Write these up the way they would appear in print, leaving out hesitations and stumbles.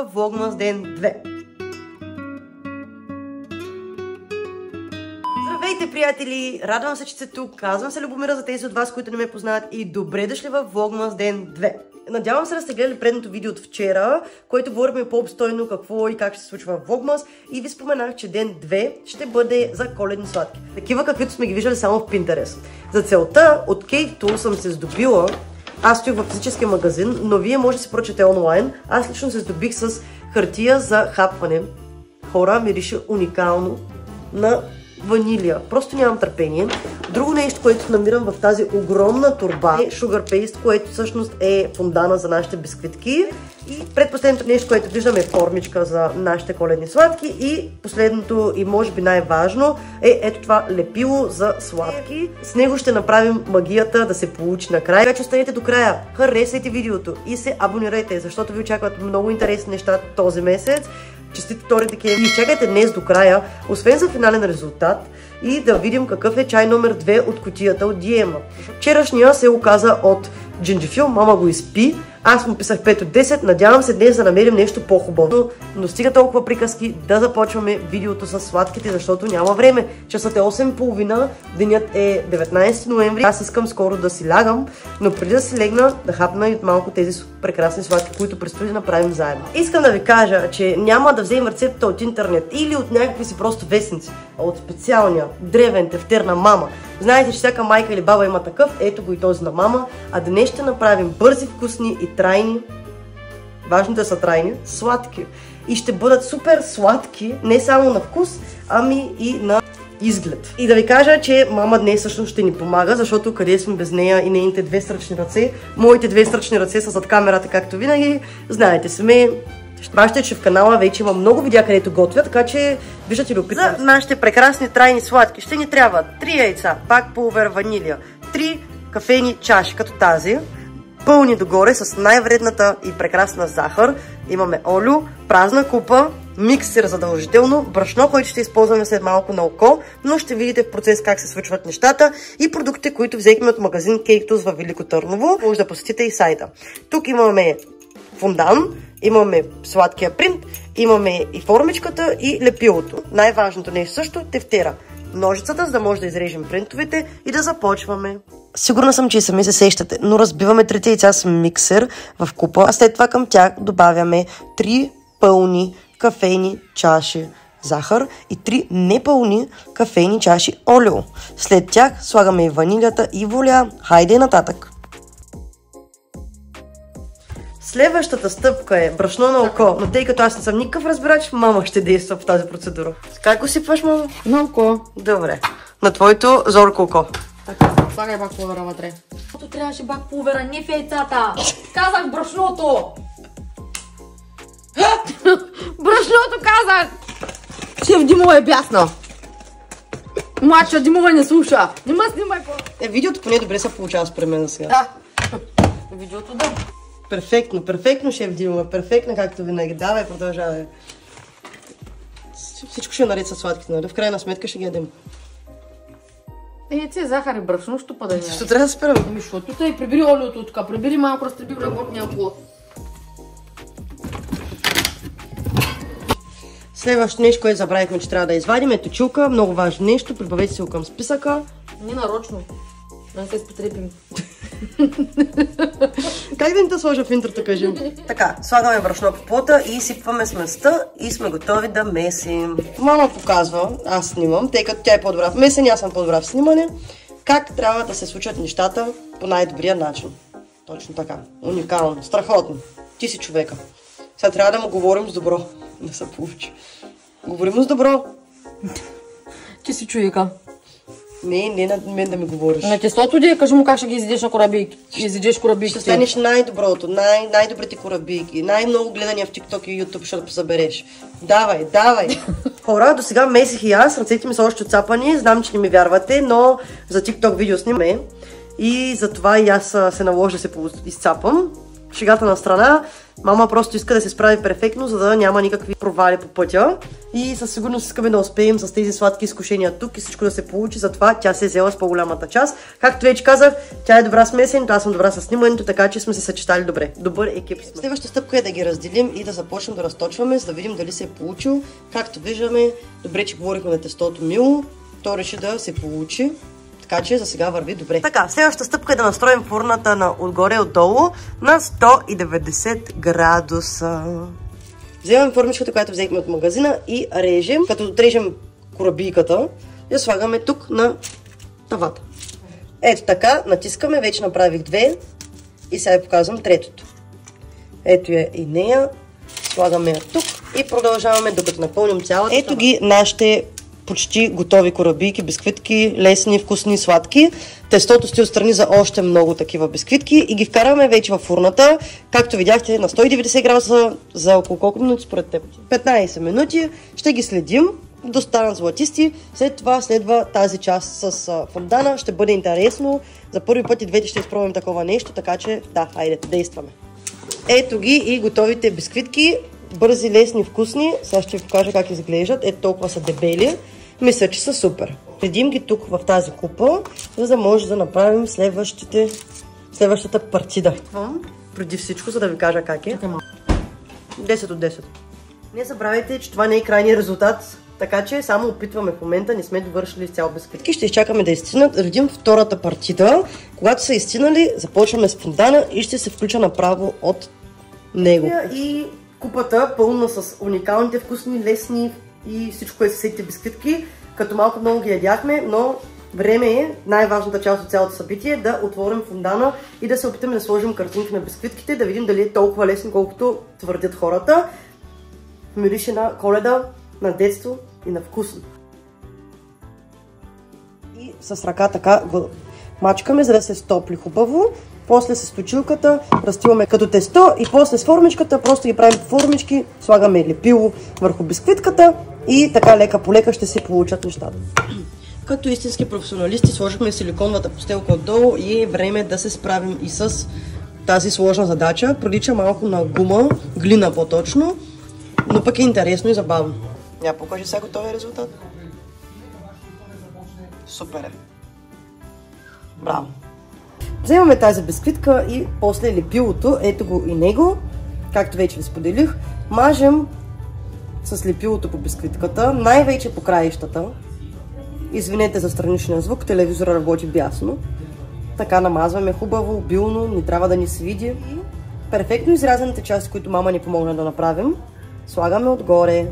Влогмас ден 2. Здравейте, приятели! Радвам се, че сте тук. Казвам се Любомира за тези от вас, които не ме познават, и добре дошли в Влогмас ден 2. Надявам се да сте гледали предното видео от вчера, който говорихме по-обстойно какво и как ще се случва в Влогмас, и ви споменах, че ден 2 ще бъде за коледни сладки. Такива, каквито сме ги виждали само в Pinterest. За целта от Cake Tool съм се здобила. Аз стоих в физическия магазин, но вие може да си прочете онлайн. Аз лично се здобих с хартия за хапване. Хора, мирише уникално на ванилия. Просто нямам търпение. Друго нещо, което намирам в тази огромна турба, е sugar paste, което всъщност е фондана за нашите бисквитки. И предпоследното нещо, което виждаме, е формичка за нашите коледни сладки. И последното и може би най-важно е ето това лепило за сладки. С него ще направим магията да се получи накрая. Така че останете до края, харесайте видеото и се абонирайте, защото ви очакват много интересни неща този месец. Честит 2 декември. И чакайте днес до края, освен за финален резултат, и да видим какъв е чай номер 2 от кутията от Диема. Вчерашния се оказа от джинджифил, мама го изпи. Аз му писах 5 от 10, надявам се днес да намерим нещо по-хубаво. Но стига толкова приказки, да започваме видеото с сладките, защото няма време. Часът е 8:30, денят е 19 ноември. Аз искам скоро да си лягам, но преди да си легна, да хапна и от малко тези прекрасни сладки, които предстои да направим заедно. Искам да ви кажа, че няма да вземем рецепта от интернет или от някакви си просто вестници, а от специалния древен тефтер на мама. Знаете, че всяка майка или баба има такъв, ето го и този на мама. А днес ще направим бързи, вкусни и трайни, важно да са трайни, сладки. И ще бъдат супер сладки, не само на вкус, ами и на изглед. И да ви кажа, че мама днес всъщност ще ни помага, защото къде сме без нея и нейните две сръчни ръце. Моите две сръчни ръце са зад камерата, както винаги. Знаете, сме... Баща, че в канала вече има много видеа, където готвя, така че виждате ли опитвам. За нашите прекрасни трайни сладки ще ни трябва 3 яйца, пак пулвер ванилия, 3 кафени чаши, като тази, пълни догоре с най-вредната и прекрасна захар. Имаме олио, празна купа, миксер задължително, брашно, който ще използваме след малко на око, но ще видите в процес как се случват нещата, и продуктите, които взехме от магазин Cake Tools във Велико Търново. Може да посетите и сайта. Тук имаме фондан, имаме сладкия принт, имаме и формичката и лепилото. Най-важното нещо също е тефтера. Ножицата, за да може да изрежем принтовете и да започваме. Сигурна съм, че и сами се сещате, но разбиваме 3 яйца с миксер в купа, а след това към тях добавяме 3 пълни кафени чаши захар и 3 непълни кафени чаши олио. След тях слагаме и ванилията и воля. Хайде нататък! Следващата стъпка е брашно на око, но тъй като аз не съм никакъв разбирач, мама ще действа в тази процедура. Как го сипваш, мама? На око. Добре. На твоето зорко око. Така, слагай бак пулвера вътре. Защото трябваше бак пулвера, не в яйцата. Казах брашното. Брашното казах. Шеф Димова е бясна. Младша Димова не слуша. Не ме снимай по... Видеото поне добре се получава според мен сега. Да. Видеото да. Перфектно, перфектно, шеф Димова, перфектно, както винаги. Давай, продължавай. Всичко ще е наред със сладките, нали? В крайна сметка ще ги ядем. Яйце, захар и брашно, що па да няма? Защо трябва да спирам? Ами, защото тъй, прибери олиото тук, прибери малко, разтреби работния плод. Следващото нещо, което забравихме, че трябва да извадим, е точилка. Много важно нещо, прибавете се го към списъка. Не нарочно. Да се спотрепим. Как да ни те сложа в интрото, кажем? Така, слагаме брашно по пота и сипваме сместа и сме готови да месим. Мама показва, аз снимам, тъй като тя е по-добра в месене, аз съм по-добра в снимане, как трябва да се случат нещата по най-добрия начин. Точно така. Уникално. Страхотно. Ти си човека. Сега трябва да му говорим с добро. Не се получи. Говорим му с добро. Ти си човека. Не на мен да ми говориш. На тестото ти, кажи му как ще ги изидеш на корабийки. Изидеш корабийки. Ще станеш най-доброто, най-добрите корабийки, най-много гледания в TikTok и YouTube, ще да посъбереш. Давай, давай! Хора, до сега месих и аз, ръцете ми са още отцапани, знам, че не ми вярвате, но за TikTok видео снимаме и затова и аз се наложа да се изцапам. шегата на страна, мама просто иска да се справи перфектно, за да няма никакви провали по пътя. И със сигурност искаме да успеем с тези сладки изкушения тук и всичко да се получи, затова тя се е взела с по-голямата част. Както вече казах, тя е добра с месенето, аз съм добра с снимането, така че сме се съчетали добре. Добър екип сме. Следващата стъпка е да ги разделим и да започнем да разточваме, за да видим дали се е получил. Както виждаме, добре, че говорихме на тестото мило, то реши да се получи. Така че за сега върви добре. Така, следващата стъпка е да настроим фурната на отгоре и отдолу на 190 градуса. Вземаме формичката, която взехме от магазина и режем. Като отрежем корабийката, я слагаме тук на тавата. Ето така, натискаме, вече направих две и сега ви показвам третото. Ето я и нея, слагаме я тук и продължаваме докато напълним цялата. Ето ги нашите почти готови корабийки, бисквитки, лесни, вкусни, сладки. Тестото стои отстрани за още много такива бисквитки и ги вкараме вече във фурната. Както видяхте, на 190 градуса за около колко минути според теб? 15 минути. Ще ги следим да станат златисти. След това следва тази част с фондана. Ще бъде интересно. За първи път и двете ще изпробваме такова нещо, така че да, хайде, действаме. Ето ги и готовите бисквитки. Бързи, лесни, вкусни. Сега ще ви покажа как изглеждат. Ето толкова са дебели. Мисля, че са супер. Следим ги тук в тази купа, за да може да направим следващата партида. Преди всичко, за да ви кажа как е. 10 от 10. Не забравяйте, че това не е крайният резултат, така че само опитваме в момента, не сме довършили цял бисквитки. Ще изчакаме да изтинат. Редим втората партида. Когато са изтинали, започваме с фондана и ще се включа направо от него. И купата пълна с уникалните, вкусни, лесни и всичко, което са сетите бисквитки. Като малко много ги ядяхме, но време е, най-важната част от цялото събитие, да отворим фондана и да се опитаме да сложим картинки на бисквитките, да видим дали е толкова лесно, колкото твърдят хората. Мирише на Коледа, на детство и на вкусно. И с ръка така го мачкаме, за да се стопли хубаво. После с точилката разтиваме като тесто и после с формичката просто ги правим формички, слагаме лепило върху бисквитката и така лека по лека ще се получат нещата. Като истински професионалисти сложихме силиконовата постелка отдолу и е време да се справим и с тази сложна задача. Прилича малко на гума, глина по-точно, но пък е интересно и забавно. Я покажи сега готовия резултат. Супер е. Браво! Вземаме тази бисквитка и после лепилото, ето го и него, както вече ви споделих, мажем с лепилото по бисквитката, най-вече по краищата. Извинете за страничния звук, телевизора работи бясно. Така намазваме хубаво, обилно, не трябва да ни свиди. Перфектно изрязаните части, които мама ни помогна да направим, слагаме отгоре.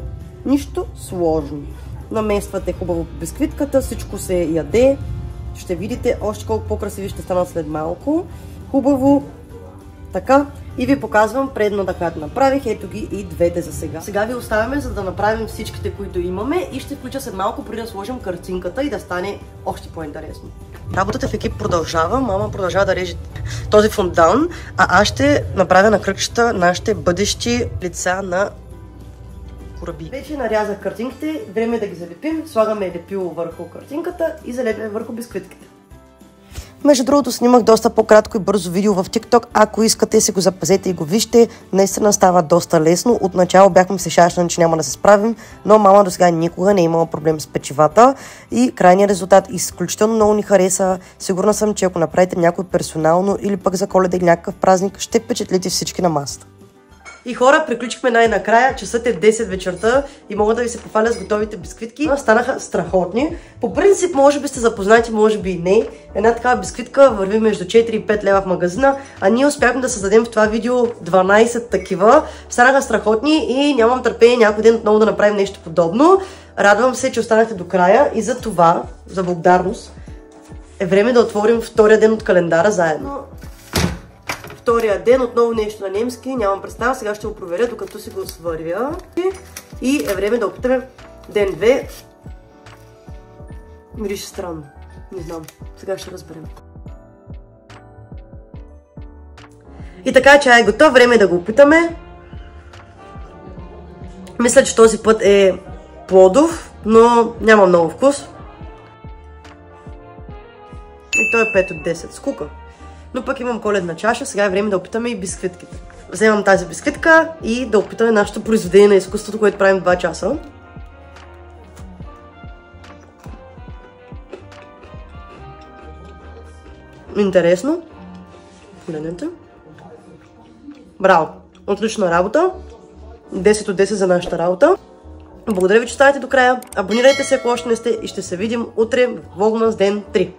Нищо сложно. Намествате хубаво по бисквитката, всичко се яде. Ще видите още колко по-красиви ще станат след малко. Хубаво. Така. И ви показвам предната, която направих. Ето ги и двете за сега. Сега ви оставяме, за да направим всичките, които имаме. И ще включа след малко, преди да сложим картинката и да стане още по-интересно. Работата в екип продължава. Мама продължава да реже този фондан. А аз ще направя на кръгчета нашите бъдещи лица на кораби. Вече нарязах картинките, време е да ги залепим. Слагаме лепило върху картинката и залепяме върху бисквитките. Между другото, снимах доста по-кратко и бързо видео в TikTok. Ако искате, си го запазете и го вижте. Наистина става доста лесно. Отначало бяхме се шашнали, че няма да се справим, но мама до сега никога не е имала проблем с печивата. И крайният резултат изключително много ни хареса. Сигурна съм, че ако направите някой персонално или пък за Коледа или някакъв празник, ще впечатлите всички на масата. И хора, приключихме най-накрая. Часът е 10 вечерта и мога да ви се похваля с готовите бисквитки. Станаха страхотни. По принцип, може би сте запознати, може би и не. Една такава бисквитка върви между 4 и 5 лева в магазина, а ние успяхме да създадем в това видео 12 такива. Станаха страхотни и нямам търпение някой ден отново да направим нещо подобно. Радвам се, че останахте до края и за това, за благодарност, е време да отворим втория ден от календара заедно. Втория ден, отново нещо на немски, нямам представа, сега ще го проверя, докато си го свървя. И е време да опитаме ден 2. Мирише странно, не знам, сега ще разберем. И така, чай е готов, време е да го опитаме. Мисля, че този път е плодов, но няма много вкус. И той е 5 от 10, скука. Но пък имам коледна чаша, сега е време да опитаме и бисквитките. Вземам тази бисквитка и да опитаме нашето произведение на изкуството, което правим 2 часа. Интересно. Погледнете. Браво! Отлична работа. 10 от 10 за нашата работа. Благодаря ви, че оставате до края. Абонирайте се, ако още не сте и ще се видим утре в Vlogmas ден 3.